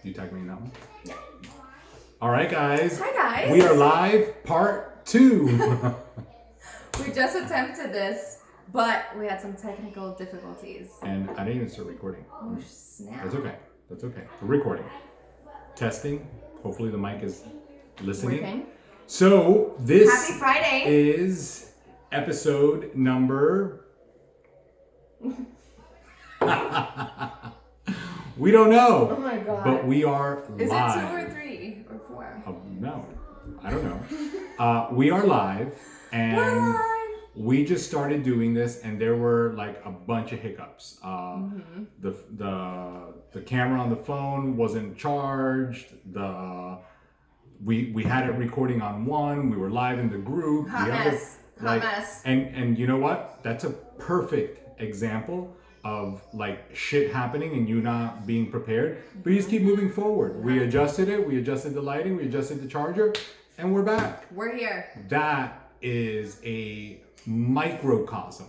You tag me in that one? Yeah. All right, guys. Hi, guys. We are live, part 2. We just attempted this, but we had some technical difficulties. And I didn't even start recording. Oh, snap. That's okay. That's okay. We're recording. Testing. Hopefully the mic is listening. Working. So this Happy Friday. is episode number... We don't know. Oh my God. But we are Is live. it 2 or 3 or 4? No, I don't know. We are live, and We're live. we just started doing this, and there were like a bunch of hiccups. The camera on the phone wasn't charged. We had it recording on one. We were live in the group. Hot mess. Hot mess. And you know what? That's a perfect example of like shit happening and you not being prepared, but you just keep moving forward. We adjusted it, we adjusted the lighting, we adjusted the charger, and we're back. We're here. That is a microcosm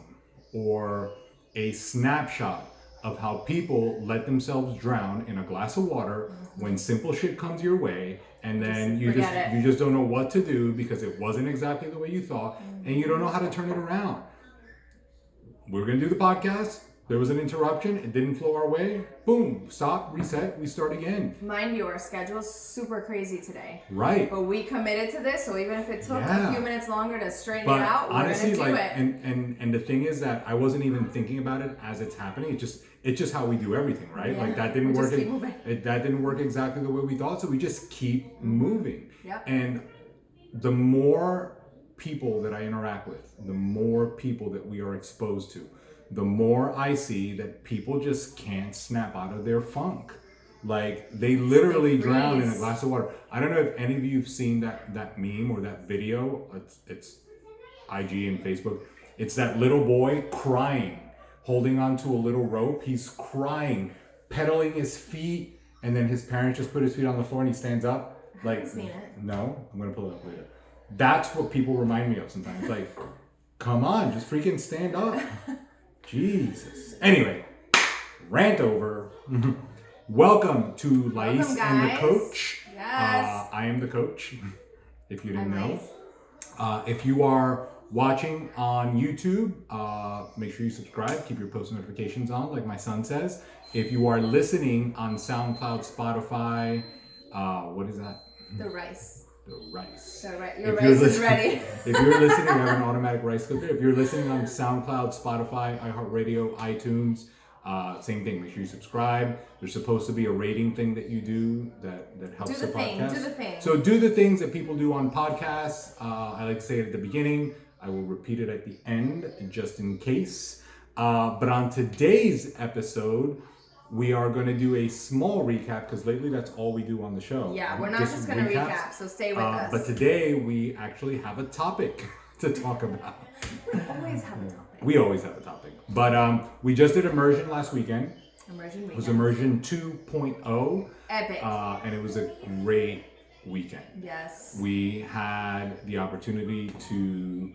or a snapshot of how people let themselves drown in a glass of water when simple shit comes your way, and then you just don't know what to do because it wasn't exactly the way you thought, and you don't know how to turn it around. We're gonna do the podcast. There was an interruption. It didn't flow our way. Boom. Stop. Reset. We start again. Mind you, our schedule's super crazy today. Right. But we committed to this, so even if it took a few minutes longer to straighten But it out, we're honestly, gonna do it. And the thing is that I wasn't even thinking about it as it's happening. It's just how we do everything, right? Yeah. Like that didn't work. That didn't work exactly the way we thought. So we just keep moving. Yep. And the more people that I interact with, the more people that we are exposed to, the more I see that people just can't snap out of their funk. Like they literally drown in a glass of water. I don't know if any of you have seen that meme or that video. It's IG and Facebook. It's that little boy crying, holding onto a little rope. He's crying, pedaling his feet, and then his parents just put his feet on the floor and he stands up. Like, I've seen it. No, I'm gonna pull it up later. That's what people remind me of sometimes. Like, come on, just freaking stand up. Jesus. Anyway, rant over. Welcome to Lais and The Coach. Yes. I am the coach, if you didn't know. Nice. If you are watching on YouTube, make sure you subscribe. Keep your post notifications on, like my son says. If you are listening on SoundCloud, Spotify, what is that? The rice. The rice. Your rice is ready. If you're listening, I have an automatic rice cooker. If you're listening on SoundCloud, Spotify, iHeartRadio, iTunes, same thing. Make sure you subscribe. There's supposed to be a rating thing that you do that helps the podcast. Do the thing. So do the things that people do on podcasts. I like to say it at the beginning. I will repeat it at the end, just in case. But on today's episode, we are going to do a small recap because lately that's all we do on the show. Yeah, we're not just going to recap, so stay with us. But today we actually have a topic to talk about. We always have a topic. We always have a topic. But we just did immersion last weekend. Immersion weekend. It was immersion 2.0. Epic. And it was a great weekend. Yes. We had the opportunity to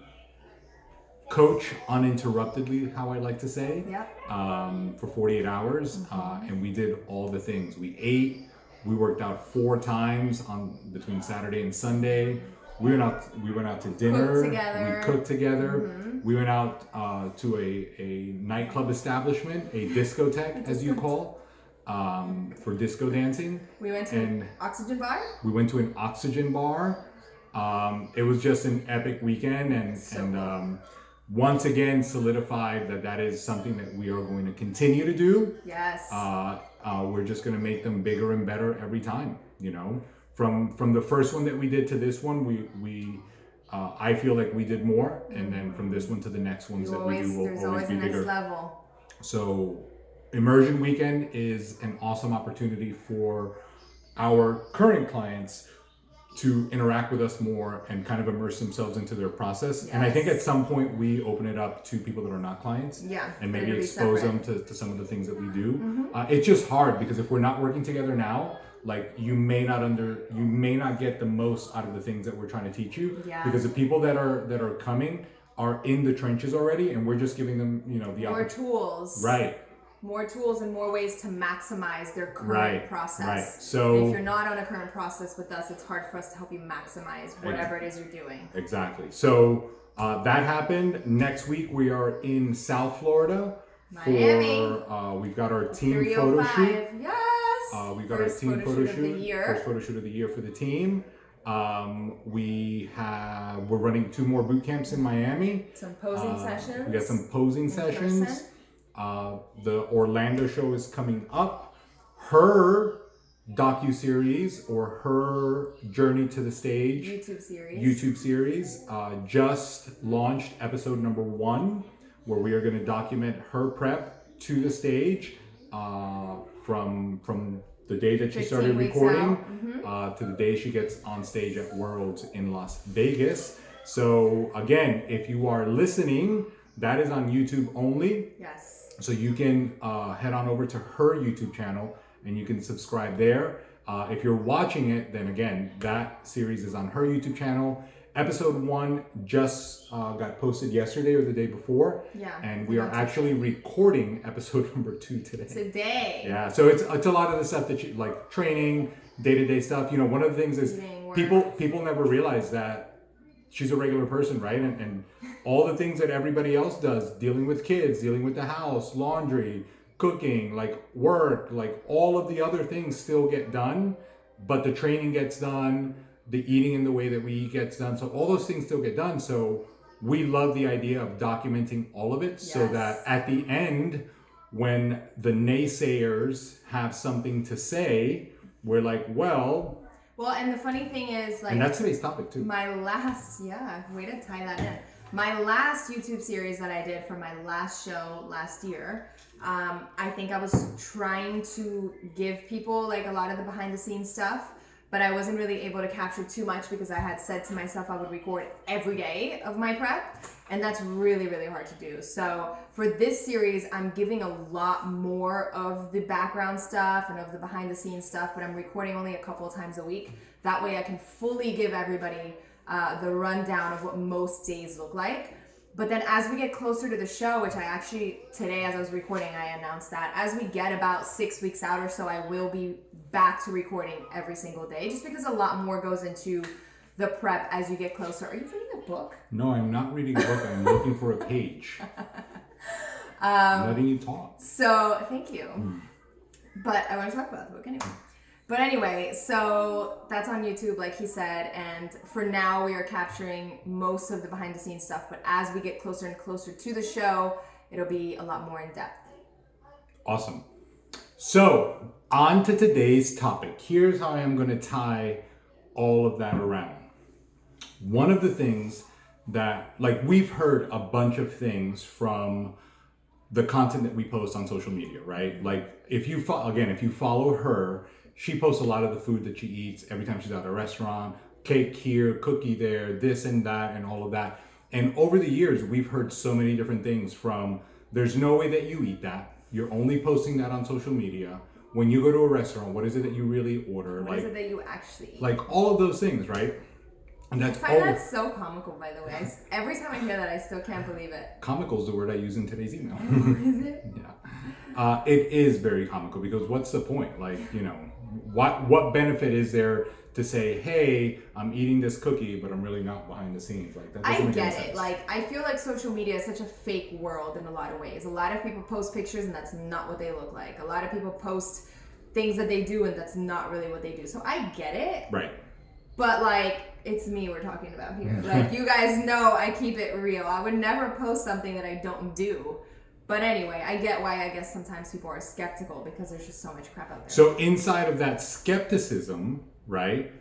coach uninterruptedly, how I like to say, for 48 hours. And we did all the things. We ate, we worked out 4 times between Saturday and Sunday. We went out to dinner. We cooked together. We went out to a nightclub establishment, a discotheque, as you call, for disco dancing. We went to an Oxygen bar. We went to an Oxygen bar. It was just an epic weekend, and once again solidified that is something that we are going to continue to do. Yes. We're just going to make them bigger and better every time, you know. From the first one that we did to this one, we I feel like we did more, and then from this one to the next ones that we do will always be bigger. There's always a next level. So Immersion Weekend is an awesome opportunity for our current clients to interact with us more and kind of immerse themselves into their process. Yes. And I think at some point we open it up to people that are not clients. Yeah. And maybe expose them to some of the things that we do. It's just hard because if we're not working together now, like you may not get the most out of the things that we're trying to teach you. Yeah. Because the people that are coming are in the trenches already, and we're just giving them, the more tools. Right. more tools and more ways to maximize their current process. Right. So if you're not on a current process with us, it's hard for us to help you maximize whatever it is you're doing. Exactly. So that happened. Next week we are in South Florida. Miami. We've got our team photo shoot. Yes. We've got our team photo shoot. First photo shoot of the year for the team. We're running 2 more boot camps in Miami. Some posing sessions. We got some posing sessions. The Orlando show is coming up. Her docu-series or her journey to the stage YouTube series just launched episode number 1, where we are going to document her prep to the stage from the day that she started recording to the day she gets on stage at Worlds in Las Vegas. So again, if you are listening, that is on YouTube only. Yes. So you can head on over to her YouTube channel and you can subscribe there. If you're watching it, then again, that series is on her YouTube channel. Episode 1 just got posted yesterday or the day before. Yeah. And we are actually recording episode number 2 today. Yeah. So it's a lot of the stuff that you like, training, day-to-day stuff. You know, one of the things is people never realize that she's a regular person, right? And all the things that everybody else does, dealing with kids, dealing with the house, laundry, cooking, like work, like all of the other things still get done, but the training gets done, the eating in the way that we eat gets done. So all those things still get done. So we love the idea of documenting all of it so that at the end, when the naysayers have something to say, we're like, well, and the funny thing is, like, and that's today's topic too. My last, way to tie that in. My last YouTube series that I did for my last show last year, I think I was trying to give people like a lot of the behind the scenes stuff, but I wasn't really able to capture too much because I had said to myself I would record every day of my prep, and that's really, really hard to do. So for this series, I'm giving a lot more of the background stuff and of the behind the scenes stuff, but I'm recording only a couple of times a week. That way I can fully give everybody the rundown of what most days look like. But then as we get closer to the show, which I actually, today as I was recording, I announced that as we get about 6 weeks out or so, I will be back to recording every single day, just because a lot more goes into the prep as you get closer. Are you reading a book? No, I'm not reading a book. I'm looking for a page. I'm letting you talk. So, thank you. But I want to talk about the book anyway. But anyway, so that's on YouTube, like he said, and for now we are capturing most of the behind the scenes stuff, but as we get closer and closer to the show, it'll be a lot more in depth. Awesome. So, on to today's topic. Here's how I am going to tie all of that around. One of the things that, like, we've heard a bunch of things from the content that we post on social media, right? Like, if you follow her, she posts a lot of the food that she eats every time she's at a restaurant, cake here, cookie there, this and that, and all of that. And over the years, we've heard so many different things from, there's no way that you eat that. You're only posting that on social media. When you go to a restaurant, what is it that you really order? What is it that you actually eat? Like all of those things, right? And that's I find that so comical, by the way. Every time I hear that, I still can't believe it. Comical is the word I use in today's email. Is it? Yeah. It is very comical because what's the point? Like, you know, what benefit is there to say, hey, I'm eating this cookie, but I'm really not behind the scenes? Like, that doesn't make any sense. Like, I feel like social media is such a fake world in a lot of ways. A lot of people post pictures and that's not what they look like. A lot of people post things that they do and that's not really what they do. So I get it. Right. But like, it's me we're talking about here. Like, you guys know I keep it real. I would never post something that I don't do. But anyway, I get why I guess sometimes people are skeptical because there's just so much crap out there. So inside of that skepticism, right,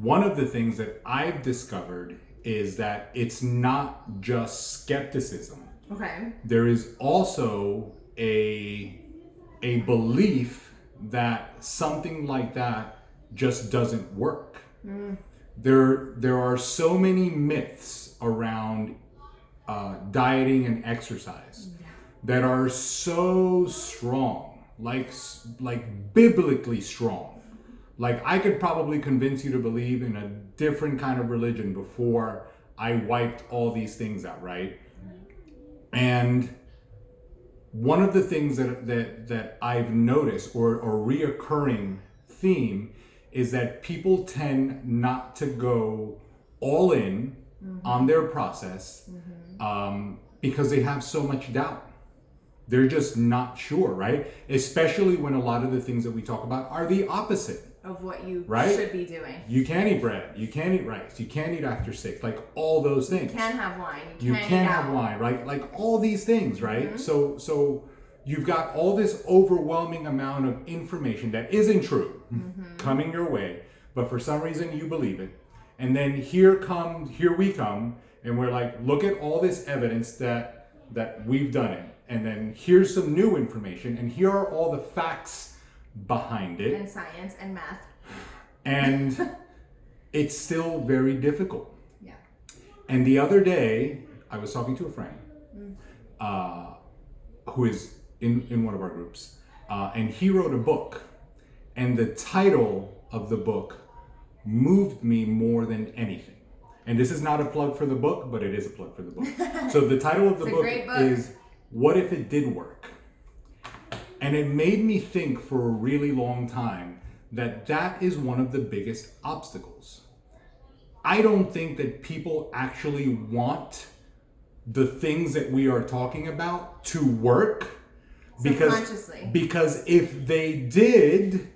one of the things that I've discovered is that it's not just skepticism. Okay. There is also a belief that something like that just doesn't work. There are so many myths around dieting and exercise that are so strong, like biblically strong. Like, I could probably convince you to believe in a different kind of religion before I wiped all these things out, right? And one of the things that I've noticed, or a reoccurring theme, is that people tend not to go all in on their process because they have so much doubt. They're just not sure, right? Especially when a lot of the things that we talk about are the opposite of what you right? should be doing. You can't eat bread. You can't eat rice. You can't eat after 6. Like all those things. You can't have wine. You can't have wine, right? Like all these things, right? So you've got all this overwhelming amount of information that isn't true coming your way, but for some reason you believe it. And then here we come, and we're like, look at all this evidence that we've done it. And then here's some new information, and here are all the facts behind it. And science and math. And it's still very difficult. Yeah. And the other day, I was talking to a friend who is in one of our groups, and he wrote a book. And the title of the book moved me more than anything. And this is not a plug for the book, but it is a plug for the book. So the title of the book is What If It Did Work? And it made me think for a really long time that is one of the biggest obstacles. I don't think that people actually want the things that we are talking about to work because if they did,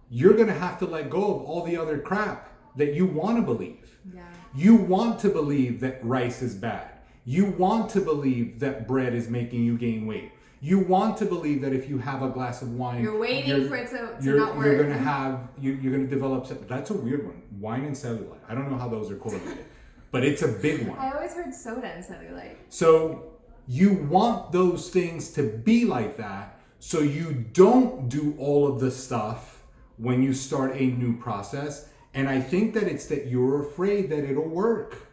you're going to have to let go of all the other crap that you want to believe. Yeah. You want to believe that rice is bad. You want to believe that bread is making you gain weight. You want to believe that if you have a glass of wine, you're waiting for it to not work. You're going to develop. That's a weird one. Wine and cellulite. I don't know how those are correlated, but it's a big one. I always heard soda and cellulite. So you want those things to be like that, so you don't do all of the stuff when you start a new process. And I think that it's that you're afraid that it'll work.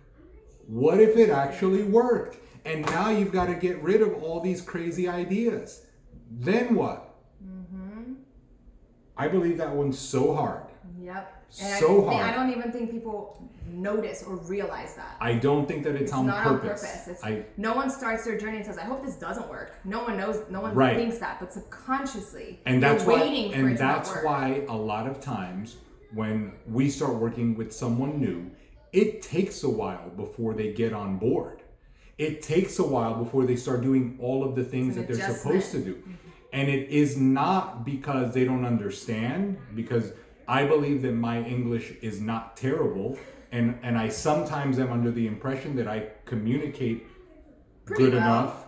What if it actually worked? And now you've got to get rid of all these crazy ideas. Then what? I believe that one's so hard. Yep. And hard. I don't even think people notice or realize that. I don't think that it's on not purpose. on purpose. No one starts their journey and says, I hope this doesn't work. No one knows, no one thinks that, but subconsciously, and that's they're waiting for it to not work. Why a lot of times when we start working with someone new, it takes a while before they get on board. It takes a while before they start doing all of the things that they're supposed to do. And it is not because they don't understand, because I believe that my English is not terrible. And I sometimes am under the impression that I communicate good enough.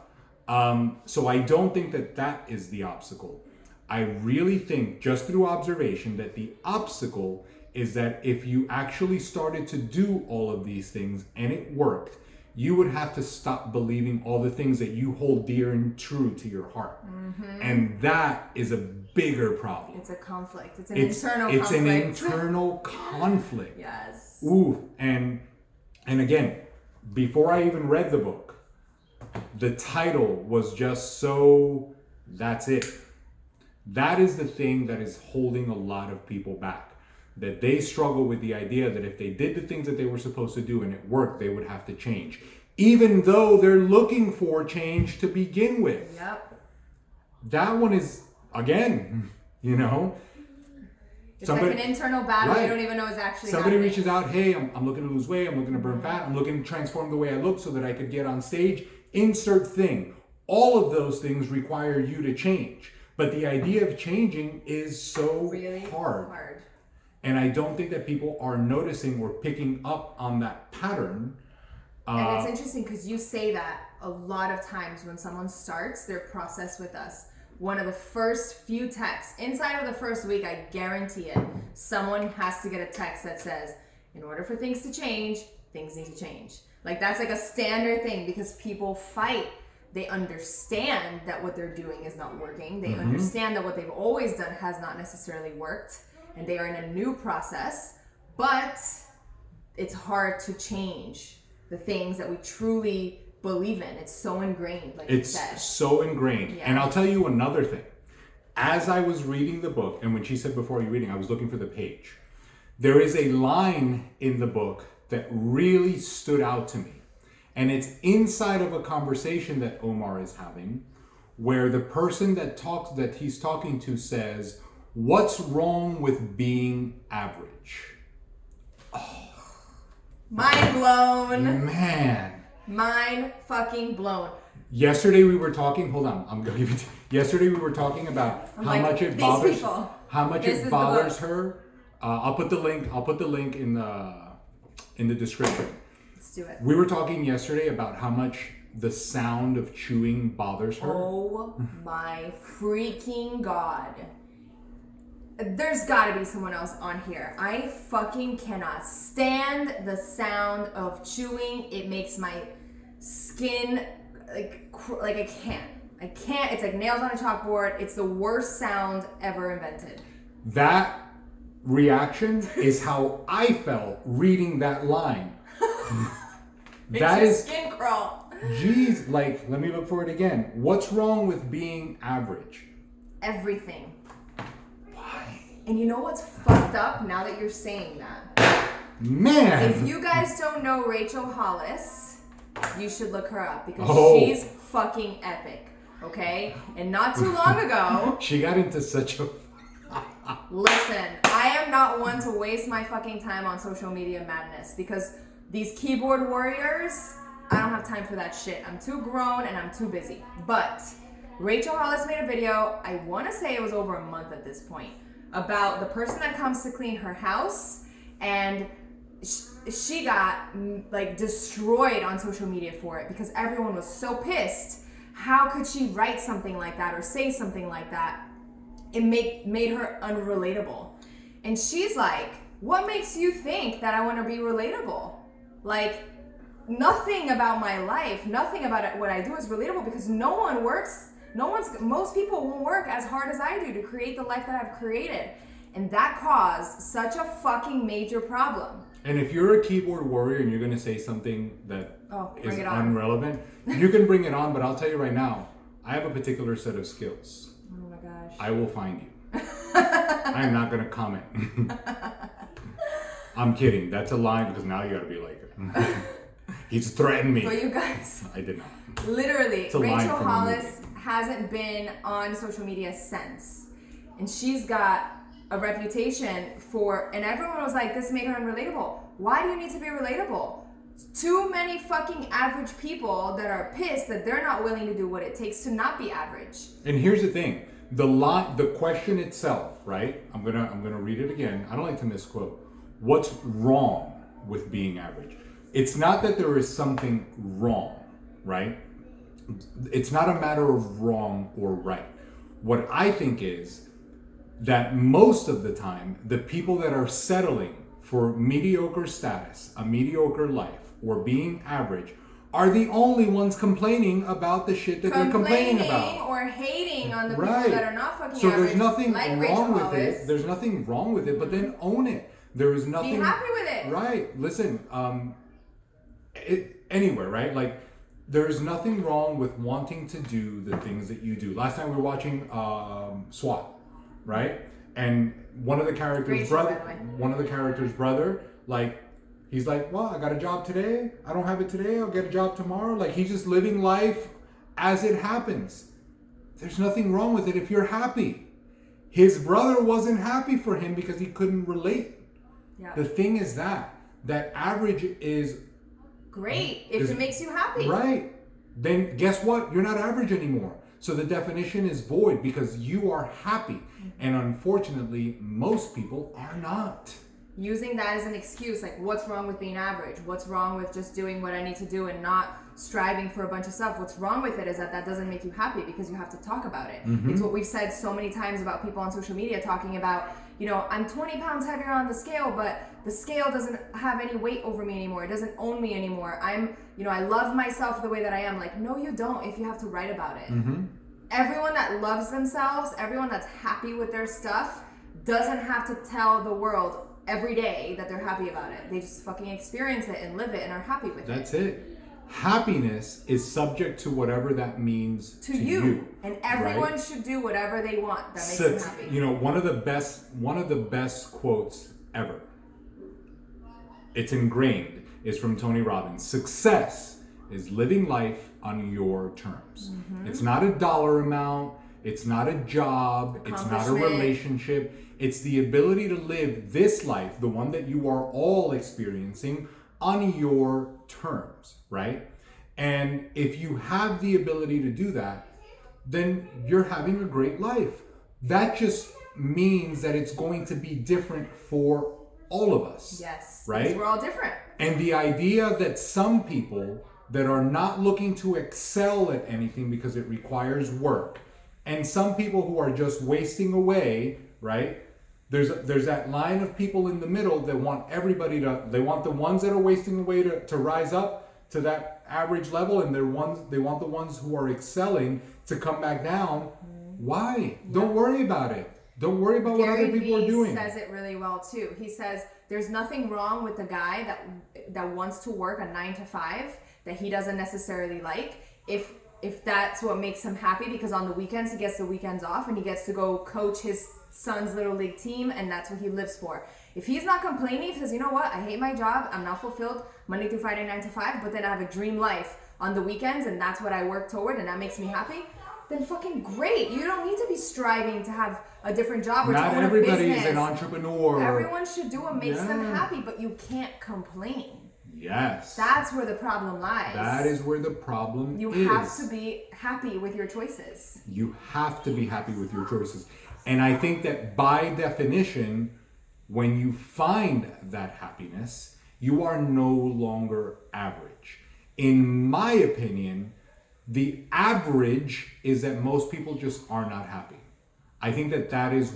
So I don't think that is the obstacle. I really think, just through observation, that the obstacle is that if you actually started to do all of these things and it worked, you would have to stop believing all the things that you hold dear and true to your heart. And that is a bigger problem. It's a conflict. It's an internal conflict. It's an internal conflict. Yes. Ooh, and again, before I even read the book, the title was just so, that's it. That is the thing that is holding a lot of people back. That they struggle with the idea that if they did the things that they were supposed to do and it worked, they would have to change. Even though they're looking for change to begin with. Yep. That one is, again, it's like an internal battle you don't even know is actually Somebody happening. reaches out, hey, I'm looking to lose weight, I'm looking to burn fat, I'm looking to transform the way I look so that I could get on stage. Insert thing. All of those things require you to change. But the idea of changing is so really hard. And I don't think that people are noticing or picking up on that pattern. And it's interesting because you say that a lot of times when someone starts their process with us. One of the first few texts, inside of the first week, I guarantee it, someone has to get a text that says, in order for things to change, things need to change. Like that's like a standard thing because people fight. They understand that what they're doing is not working. They understand that what they've always done has not necessarily worked. And they are in a new process, but it's hard to change the things that we truly believe in. It's so ingrained, like you said. It's so ingrained. Yeah. And I'll tell you another thing. As I was reading the book, and when she said before you reading, I was looking for the page. There is a line in the book that really stood out to me. And it's inside of a conversation that Omar is having, where the person that he's talking to says, "What's wrong with being average?" Mind blown. Man. Mind fucking blown. Yesterday we were talking. Hold on, I'm gonna give it. Yesterday we were talking about how much it bothers. How much it bothers her. I'll put the link. I'll put the link in the description. Let's do it. We were talking yesterday about how much the sound of chewing bothers her. Oh my freaking God. There's gotta be someone else on here. I fucking cannot stand the sound of chewing. It makes my skin like I can't. It's like nails on a chalkboard. It's the worst sound ever invented. That reaction is how I felt reading that line. That is skin crawl. Jeez, like, let me look for it again. What's wrong with being average? Everything. Why? And you know what's fucked up now that you're saying that? Man! If you guys don't know Rachel Hollis, you should look her up because she's fucking epic, okay? And not too long ago... She got into such a... Listen, I am not one to waste my fucking time on social media madness because these keyboard warriors, I don't have time for that shit. I'm too grown and I'm too busy. But Rachel Hollis made a video, I want to say it was over a month at this point, about the person that comes to clean her house, and she got like destroyed on social media for it because everyone was so pissed. How could she write something like that or say something like that? It made her unrelatable. And she's like, what makes you think that I want to be relatable? Like, nothing about my life, nothing about what I do is relatable because most people won't work as hard as I do to create the life that I've created. And that caused such a fucking major problem. And if you're a keyboard warrior and you're going to say something that is irrelevant, you can bring it on, but I'll tell you right now, I have a particular set of skills. Oh my gosh. I will find you. I'm not going to comment. I'm kidding. That's a lie because now you got to be like, he's threatened me. But you guys. I did not. Literally, Rachel Hollis hasn't been on social media since. And she's got a reputation for, and everyone was like, this made her unrelatable. Why do you need to be relatable? Too many fucking average people that are pissed that they're not willing to do what it takes to not be average. And here's the thing. The question itself, right? I'm gonna read it again. I don't like to misquote. What's wrong with being average? It's not that there is something wrong, right? It's not a matter of wrong or right. What I think is that most of the time, the people that are settling for mediocre status, a mediocre life, or being average, are the only ones complaining about the shit that they're complaining about. Or hating on the people that are not fucking so average. There's nothing like wrong with it. There's nothing wrong with it, but then own it. There is nothing. Be happy with it. Right. Listen, anywhere, right? Like, there's nothing wrong with wanting to do the things that you do. Last time we were watching SWAT, right? And one of the characters' brother, like, he's like, well, I got a job today. I don't have it today. I'll get a job tomorrow. Like, he's just living life as it happens. There's nothing wrong with it if you're happy. His brother wasn't happy for him because he couldn't relate. Yeah. The thing is that average is great if it makes you happy. Right. Then guess what? You're not average anymore. So the definition is void because you are happy. And unfortunately, most people are not. Using that as an excuse, like, what's wrong with being average? What's wrong with just doing what I need to do and not striving for a bunch of stuff? What's wrong with it is that doesn't make you happy because you have to talk about it. Mm-hmm. It's what we've said so many times about people on social media talking about, I'm 20 pounds heavier on the scale, but the scale doesn't have any weight over me anymore. It doesn't own me anymore. I love myself the way that I am. Like, no, you don't if you have to write about it. Mm-hmm. Everyone that loves themselves, everyone that's happy with their stuff, doesn't have to tell the world every day that they're happy about it. They just fucking experience it and live it and are happy with it. That's it. Happiness is subject to whatever that means to you. And everyone should do whatever they want that makes them happy. One of the best quotes ever. It's ingrained. Is from Tony Robbins. Success is living life on your terms. It's not a dollar amount. It's not a job. It's not a relationship. It's the ability to live this life, the one that you are all experiencing, on your terms, right? And if you have the ability to do that, then you're having a great life. That just means that it's going to be different for all of us. Yes. Right? Because we're all different. And the idea that some people that are not looking to excel at anything because it requires work, and some people who are just wasting away, right? There's that line of people in the middle that want everybody they want the ones that are wasting away to rise up to that average level, and they want the ones who are excelling to come back down. Why? Don't worry about it. Don't worry about what other people are doing. Gary Vee says it really well too. He says there's nothing wrong with the guy that wants to work a 9 to 5 that he doesn't necessarily like, if that's what makes him happy, because on the weekends he gets the weekends off and he gets to go coach his son's little league team, and that's what he lives for. If he's not complaining, he says, you know what, I hate my job, I'm not fulfilled Monday through Friday 9 to 5, but then I have a dream life on the weekends and that's what I work toward and that makes me happy, then fucking great. You don't need to be striving to have a different job or to own a business. Not everybody is an entrepreneur. Everyone should do what makes them happy, but you can't complain. Yes. That's where the problem lies. That is where the problem is. You have to be happy with your choices. You have to be happy with your choices. And I think that by definition, when you find that happiness, you are no longer average. In my opinion, the average is that most people just are not happy. I think that is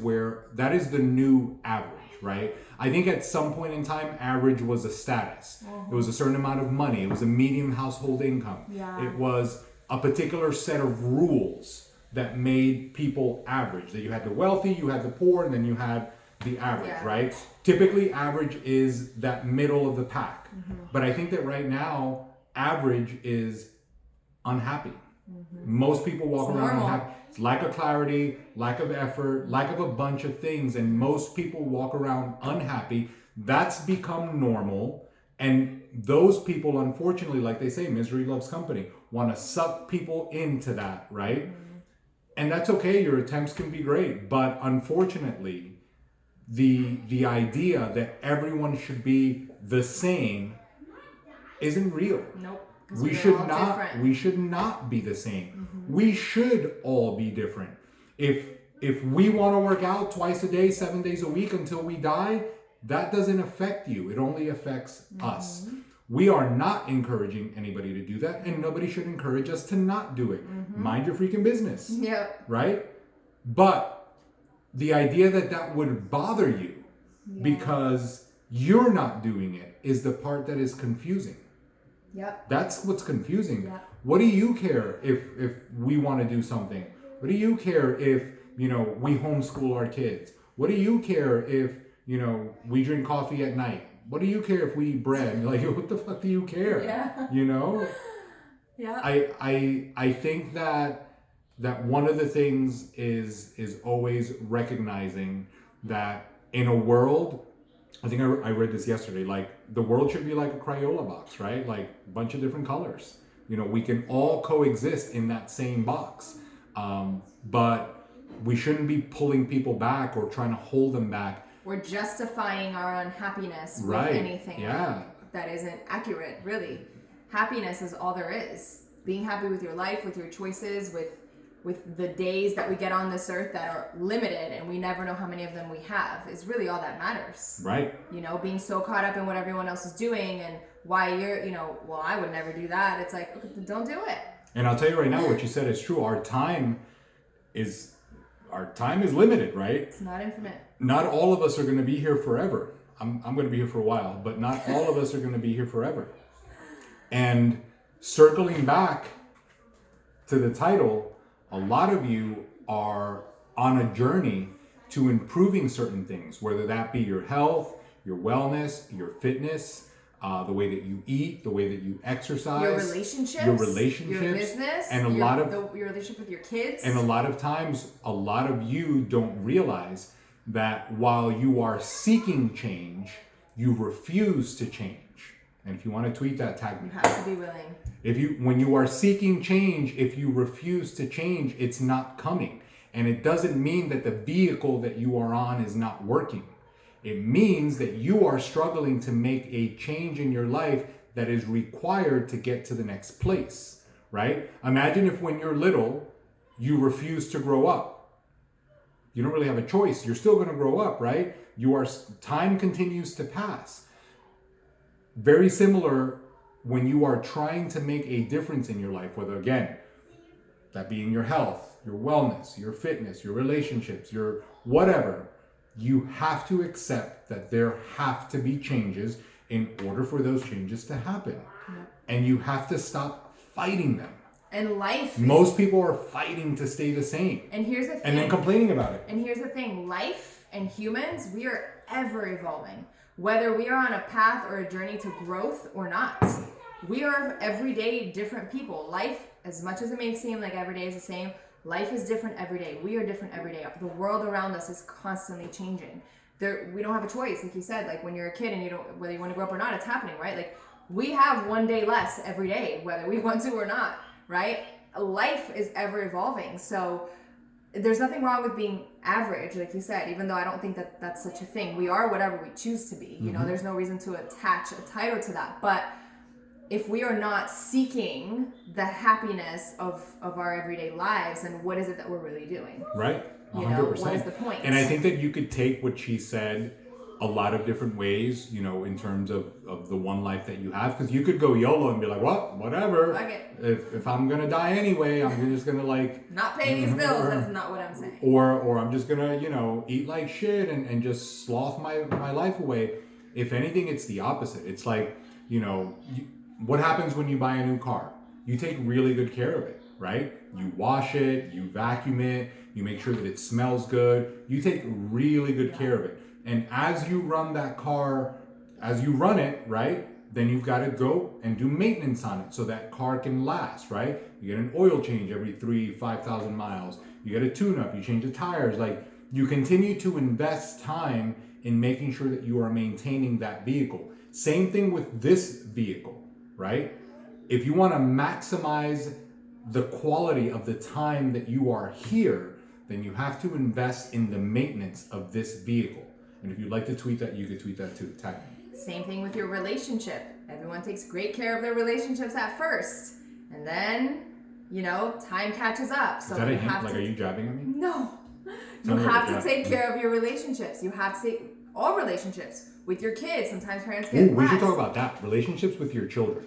the new average, right? I think at some point in time, average was a status. It was a certain amount of money. It was a medium household income. Yeah. It was a particular set of rules that made people average. That you had the wealthy, you had the poor, and then you had the average, right? Typically, average is that middle of the pack. But I think that right now, average is unhappy. Most people walk around unhappy. It's lack of clarity, lack of effort, lack of a bunch of things, and most people walk around unhappy. That's become normal, and those people, unfortunately, like they say, misery loves company, want to suck people into that, right? And that's okay. Your attempts can be great, but unfortunately, the idea that everyone should be the same isn't real. Nope. We should not be the same. We should all be different. If we want to work out twice a day, 7 days a week until we die, that doesn't affect you. It only affects us. We are not encouraging anybody to do that, and nobody should encourage us to not do it. Mind your freaking business. Yep. Right? But the idea that would bother you because you're not doing it is the part that is confusing. Yep. That's what's confusing. Yep. What do you care if we want to do something? What do you care if, we homeschool our kids? What do you care if, we drink coffee at night? What do you care if we eat bread? Like, what the fuck do you care? Yeah. Yeah. I think that one of the things is always recognizing that in a world, I think I read this yesterday, like the world should be like a Crayola box, right? Like a bunch of different colors. We can all coexist in that same box. But we shouldn't be pulling people back or trying to hold them back. We're justifying our unhappiness with Right. anything that isn't accurate, really. Happiness is all there is. Being happy with your life, with your choices, with the days that we get on this earth that are limited and we never know how many of them we have is really all that matters. Right. Being so caught up in what everyone else is doing and why you're, well, I would never do that. It's like, okay, don't do it. And I'll tell you right now, what you said is true. Our time is limited, right? It's not infinite. Not all of us are going to be here forever. I'm going to be here for a while, but not all of us are going to be here forever. And circling back to the title, a lot of you are on a journey to improving certain things, whether that be your health, your wellness, your fitness, the way that you eat, the way that you exercise, your relationships, your business, and your relationship with your kids. And a lot of times, a lot of you don't realize that while you are seeking change, you refuse to change. And if you want to tweet that, tag me. You have to be willing. When you are seeking change, if you refuse to change, it's not coming. And it doesn't mean that the vehicle that you are on is not working. It means that you are struggling to make a change in your life that is required to get to the next place, right? Imagine if when you're little, you refuse to grow up. You don't really have a choice. You're still going to grow up, right? Time continues to pass. Very similar when you are trying to make a difference in your life, whether, again, that be in your health, your wellness, your fitness, your relationships, your whatever, you have to accept that there have to be changes in order for those changes to happen. Yep. And you have to stop fighting them. And most people are fighting to stay the same. And here's the thing. And then complaining about it. And here's the thing. Life and humans, we are ever evolving. Whether we are on a path or a journey to growth or not. We are everyday different people. Life, as much as it may seem like every day is the same, life is different every day. We are different every day. The world around us is constantly changing. We don't have a choice, like you said. Like when you're a kid and whether you want to grow up or not, it's happening, right? Like we have one day less every day, whether we want to or not, right? Life is ever evolving. So there's nothing wrong with being average, like you said, even though I don't think that that's such a thing. We are whatever we choose to be. You know, there's no reason to attach a title to that. But if we are not seeking the happiness of our everyday lives, then what is it that we're really doing? Right. 100%. You know, what is the point? And I think that you could take what she said a lot of different ways, you know, in terms of the one life that you have. Because you could go YOLO and be like, well, whatever. Okay. If I'm going to die anyway, I'm just going to like... not pay these bills. That's not what I'm saying. Or I'm just going to, you know, eat like shit and just sloth my life away. If anything, it's the opposite. It's like, you know... what happens when you buy a new car? You take really good care of it, right? You wash it, you vacuum it, you make sure that it smells good. You take really good care of it. And as you run that car, as you run it, right? Then you've got to go and do maintenance on it so that car can last, right? You get an oil change every 5,000 miles. You get a tune-up, you change the tires. Like you continue to invest time in making sure that you are maintaining that vehicle. Same thing with this vehicle. Right? If you want to maximize the quality of the time that you are here, then you have to invest in the maintenance of this vehicle. And if you'd like to tweet that, you could tweet that too. Tag me. Same thing with your relationship. Everyone takes great care of their relationships at first. And then, you know, time catches up. So is that a hint? Like, are you jabbing at me? No. You have to take care of your relationships. You have to take all relationships. With your kids, sometimes parents get we should talk about that. Relationships with your children.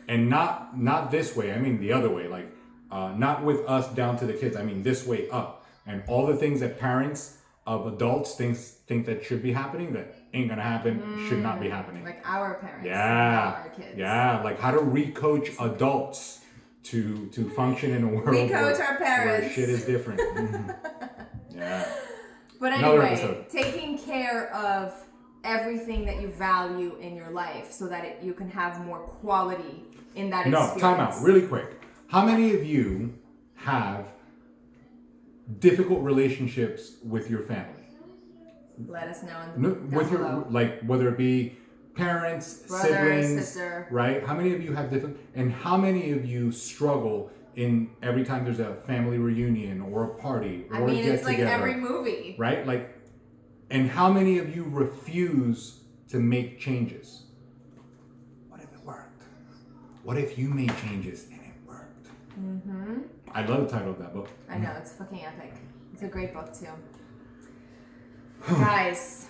And not this way. I mean the other way. Like, not with us down to the kids. I mean this way up. And all the things that parents of adults think that should be happening that ain't gonna happen, should not be happening. Like our parents. Yeah. Our kids. Yeah. Like how to recoach adults to function in a world recoach our parents. where shit is different. Yeah. But anyway, taking care of everything that you value in your life so that you can have more quality in that experience. No, time out, really quick. How many of you have difficult relationships with your family? Let us know with your below. Like whether it be parents, brother, siblings, sister. Right? How many of you have different, and how many of you struggle in every time there's a family reunion or a party or a get together? It's like every movie. Right? Like, and how many of you refuse to make changes? What if it worked? What if you made changes and it worked? Mm-hmm. I love the title of that book. I know, it's fucking epic. It's a great book too. Guys,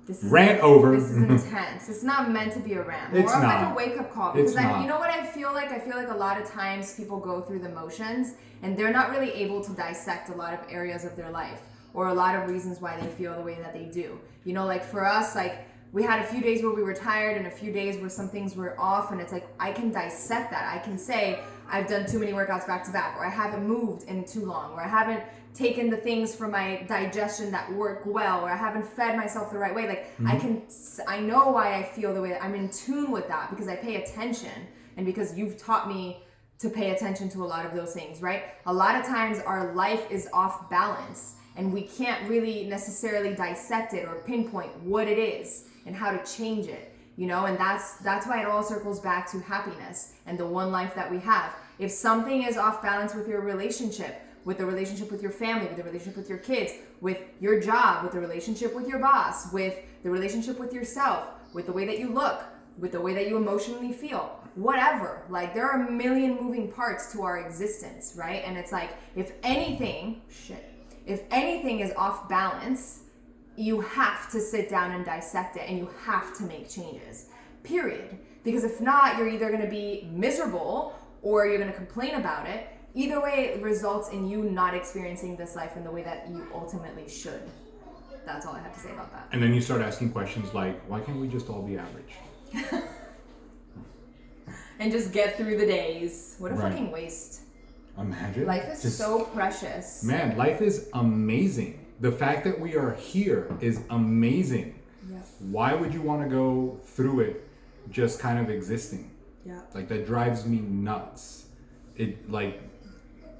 this is over. This is intense. It's not meant to be a rant. More of like a wake-up call. Because you know what I feel like? I feel like a lot of times people go through the motions and they're not really able to dissect a lot of areas of their life or a lot of reasons why they feel the way that they do. You know, like for us, like we had a few days where we were tired and a few days where some things were off, and it's like I can dissect that. I can say I've done too many workouts back to back, or I haven't moved in too long, or I haven't taken the things for my digestion that work well, or I haven't fed myself the right way. Like I know why I feel the way that I'm in tune with that because I pay attention, and because you've taught me to pay attention to a lot of those things, right? A lot of times our life is off balance and we can't really necessarily dissect it or pinpoint what it is and how to change it. you know, and that's why it all circles back to happiness and the one life that we have. If something is off balance with your relationship, with the relationship with your family, with the relationship with your kids, with your job, with the relationship with your boss, with the relationship with yourself, with the way that you look, with the way that you emotionally feel, whatever. Like, there are a million moving parts to our existence, right? And it's like, if anything is off balance, you have to sit down and dissect it, and you have to make changes, period. Because if not, you're either going to be miserable or you're going to complain about it. Either way, it results in you not experiencing this life in the way that you ultimately should. That's all I have to say about that. And then you start asking questions like, why can't we just all be average? And just get through the days. What a Right. fucking waste. Imagine. Life is so precious. Man, life is amazing. The fact that we are here is amazing. Yeah. Why would you want to go through it just kind of existing? Yeah. Like, that drives me nuts.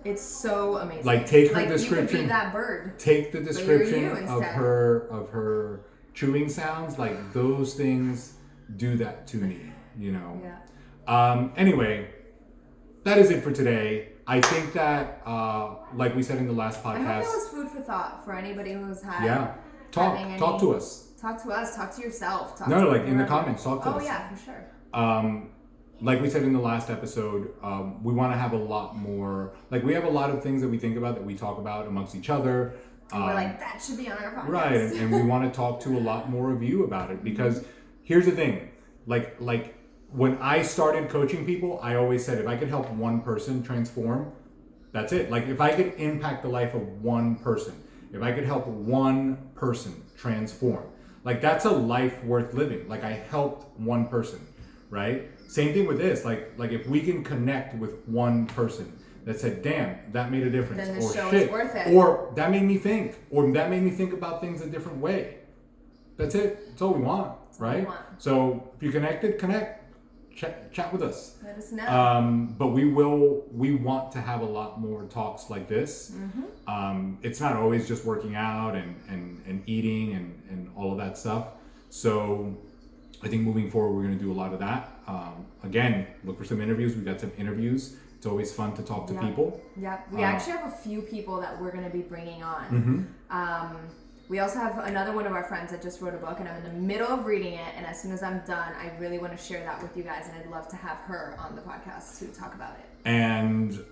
It's so amazing. Like, take her You could description. be that bird. Take the description you of instead. her chewing sounds. Like, those things do that to me, you know. Yeah. Anyway, that is it for today. I think that, like we said in the last I hope podcast, that was food for thought for anybody who's had. yeah, having talk to us. Talk to us. Talk to yourself. Talk No, to like in the whoever. comments, talk to us. Oh yeah, for sure. Like we said in the last episode, we want to have a lot more. Like, we have a lot of things that we think about, that we talk about amongst each other. And we're like, that should be on our podcast. Right, and we want to talk to a lot more of you about it, because here's the thing, like when I started coaching people, I always said, if I could help one person transform, that's it. Like, if I could impact the life of one person, if I could help one person transform, like, that's a life worth living. Like, I helped one person, right? Same thing with this. Like if we can connect with one person that said, damn, that made a difference. Then the or show shit, is worth it. Or that made me think. Or that made me think about things a different way. That's it. That's all we want, right? So if you connected, connect. Chat with us. Let us know. But we want to have a lot more talks like this. It's not always just working out and eating and all of that stuff. So I think moving forward, we're going to do a lot of that. Again, look for some interviews. We got some interviews. It's always fun to talk to people. Yeah, we actually have a few people that we're going to be bringing on. We also have another one of our friends that just wrote a book, and I'm in the middle of reading it. And as soon as I'm done, I really want to share that with you guys, and I'd love to have her on the podcast to talk about it. And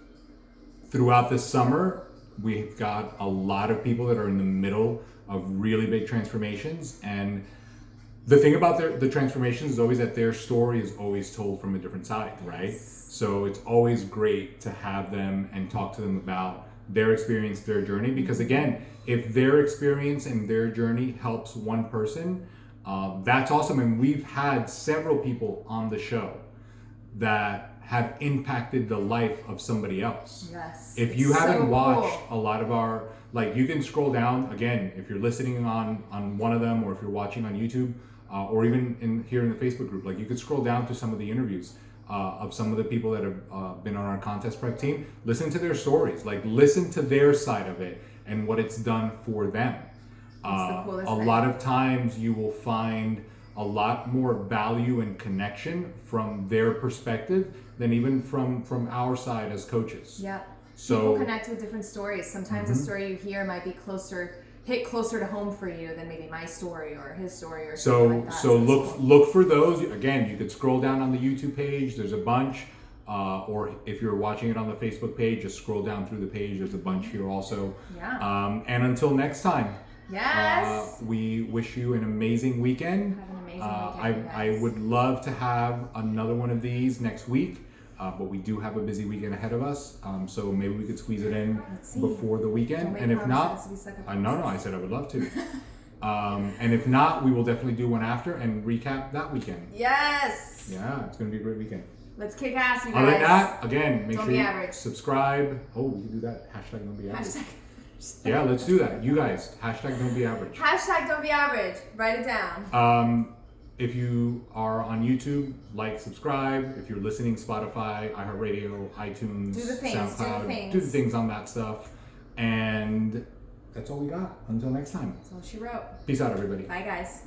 throughout this summer, we've got a lot of people that are in the middle of really big transformations, and the thing about the transformations is always that their story is always told from a different side, right? So it's always great to have them and talk to them about their experience, their journey, because again, if their experience and their journey helps one person, that's awesome. And we've had several people on the show that have impacted the life of somebody else. Yes. If you haven't so watched cool. a lot of our, like, you can scroll down again, if you're listening on one of them, or if you're watching on YouTube, or even here in the Facebook group, like, you could scroll down to some of the interviews of some of the people that have been on our contest prep team. Listen to their stories, like, listen to their side of it and what it's done for them. The coolest thing. Lot of times you will find a lot more value and connection from their perspective than even from our side as coaches. Yeah. So people connect with different stories. Sometimes the story you hear might be hit closer to home for you than maybe my story or his story or something like that. So look for those. Again, you could scroll down on the YouTube page. There's a bunch. Or if you're watching it on the Facebook page, just scroll down through the page. There's a bunch here also. Yeah. And until next time. Yes. We wish you an amazing weekend. Have an amazing weekend, you I guys. would love to have another one of these next week. But we do have a busy weekend ahead of us, so maybe we could squeeze it in before the weekend. Don't make And if not, promises, we suck at no, I said I would love to. And if not, we will definitely do one after and recap that weekend. Yes. Yeah, it's gonna be a great weekend. Let's kick ass, you guys. Other than that, again, make Don't sure be you average. subscribe. Oh, we can do that. Hashtag don't be average. Hashtag. Yeah, let's do that. You guys, hashtag don't be average. Hashtag don't be average. Write it down. If you are on YouTube, like, subscribe. If you're listening, Spotify, iHeartRadio, iTunes, Do the things, SoundCloud, do the things. on that stuff. And that's all we got. Until next time. That's all she wrote. Peace out, everybody. Bye, guys.